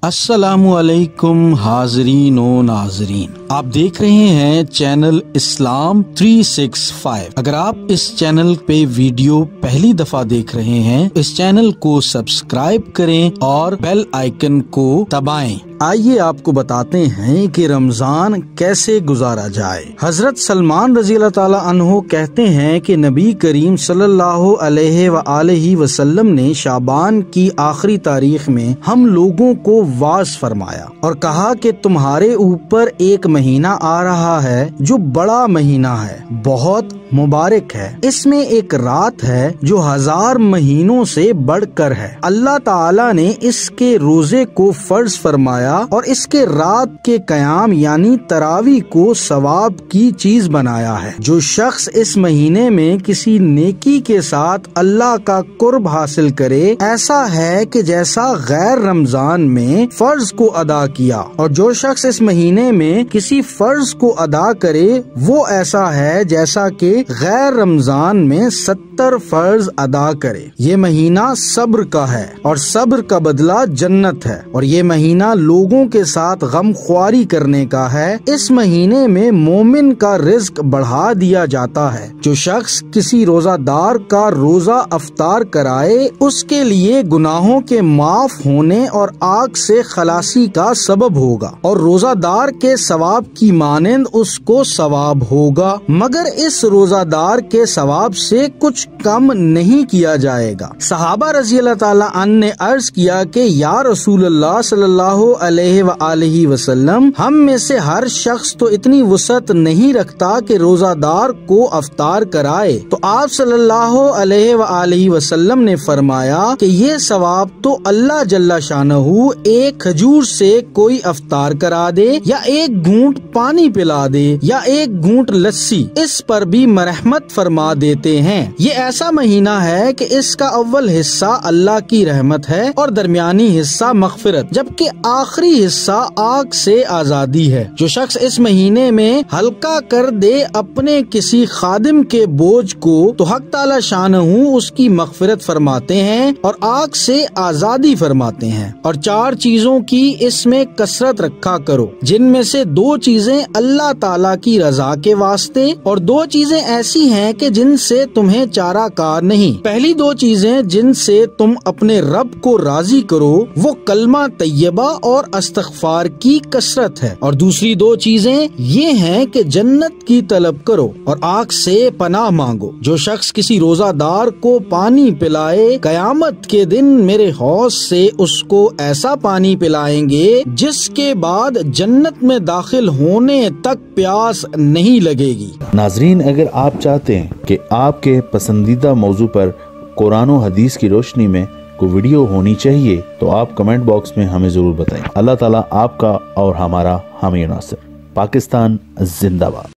अस्सलामुअलैकुम हाज़रीन व नाज़रीन, आप देख रहे हैं चैनल इस्लाम 365। अगर आप इस चैनल पे वीडियो पहली दफा देख रहे हैं, इस चैनल को सब्सक्राइब करें और बेल आइकन को दबाएं। आइए आपको बताते हैं कि रमजान कैसे गुजारा जाए। हजरत सलमान रज़ी अल्लाह ताला अन्हो कहते हैं कि नबी करीम सल्लल्लाहु अलैहि वसल्लम ने शाबान की आखिरी तारीख में हम लोगों को वाज फरमाया और कहा कि तुम्हारे ऊपर एक महीना आ रहा है जो बड़ा महीना है, बहुत मुबारक है। इसमें एक रात है जो 1000 महीनों से बढ़कर है। अल्लाह ताला ने इसके रोजे को फर्ज फरमाया और इसके रात के कयाम यानी तरावी को सवाब की चीज बनाया है। जो शख्स इस महीने में किसी नेकी के साथ अल्लाह का कुर्ब हासिल करे, ऐसा है कि जैसा गैर रमजान में फर्ज को अदा किया, और जो शख्स इस महीने में किसी फर्ज को अदा करे वो ऐसा है जैसा कि गैर रमजान में 70 फर्ज अदा करे। ये महीना सब्र का है और सब्र का बदला जन्नत है, और ये महीना लोगों के साथ गमख्वारी करने का है। इस महीने में मोमिन का रिज्क बढ़ा दिया जाता है। जो शख्स किसी रोजादार का रोजा अफ्तार कराए, उसके लिए गुनाहों के माफ होने और आग से खलासी का सबब होगा, और रोजादार के सवाब की मानंद उसको सवाब होगा, मगर इस रोजादार के सवाब से कुछ कम नहीं किया जाएगा। सहाबा रज़ी अल्लाह ताला अन्हु ने अर्ज किया कि या रसूलल्लाह सल्लल्लाहु अलैहि वसल्लम, हम में से हर शख्स तो इतनी वसअत नहीं रखता कि रोजादार को अफ्तार कराए। तो आप सल्लल्लाहु अलैहि वसल्लम ने फरमाया कि ये सवाब तो अल्लाह जल्ला शानहू एक खजूर से कोई अफ्तार करा दे, या एक घूंट पानी पिला दे, या एक घूंट लस्सी, इस पर भी रहमत फरमा देते हैं। ये ऐसा महीना है कि इसका अव्वल हिस्सा अल्लाह की रहमत है और दरमियानी हिस्सा मग़फ़िरत, जबकि आखिरी हिस्सा आग से आजादी है। जो शख्स इस महीने में हल्का कर दे अपने किसी खादिम के बोझ को, तो हक़ ताला शानहू उसकी मग़फ़िरत फरमाते हैं और आग से आजादी फरमाते हैं। और 4 चीजों की इसमें कसरत रखा करो, जिनमें से 2 चीजें अल्लाह ताला की रजा के वास्ते और 2 चीजें ऐसी हैं कि जिनसे तुम्हें चारा कार नहीं। पहली 2 चीजें जिनसे तुम अपने रब को राजी करो वो कलमा तैयबा और इस्तिग़फ़ार की कसरत है, और दूसरी 2 चीजें ये हैं कि जन्नत की तलब करो और आग से पनाह मांगो। जो शख्स किसी रोजादार को पानी पिलाए, कयामत के दिन मेरे हौज से उसको ऐसा पानी पिलाएंगे जिसके बाद जन्नत में दाखिल होने तक प्यास नहीं लगेगी। नाज़रीन, अगर आप चाहते हैं कि आपके पसंदीदा मौजू पर कुरान और हदीस की रोशनी में कोई वीडियो होनी चाहिए, तो आप कमेंट बॉक्स में हमें जरूर बताएं। अल्लाह ताला आपका और हमारा हामी नासिर। पाकिस्तान जिंदाबाद।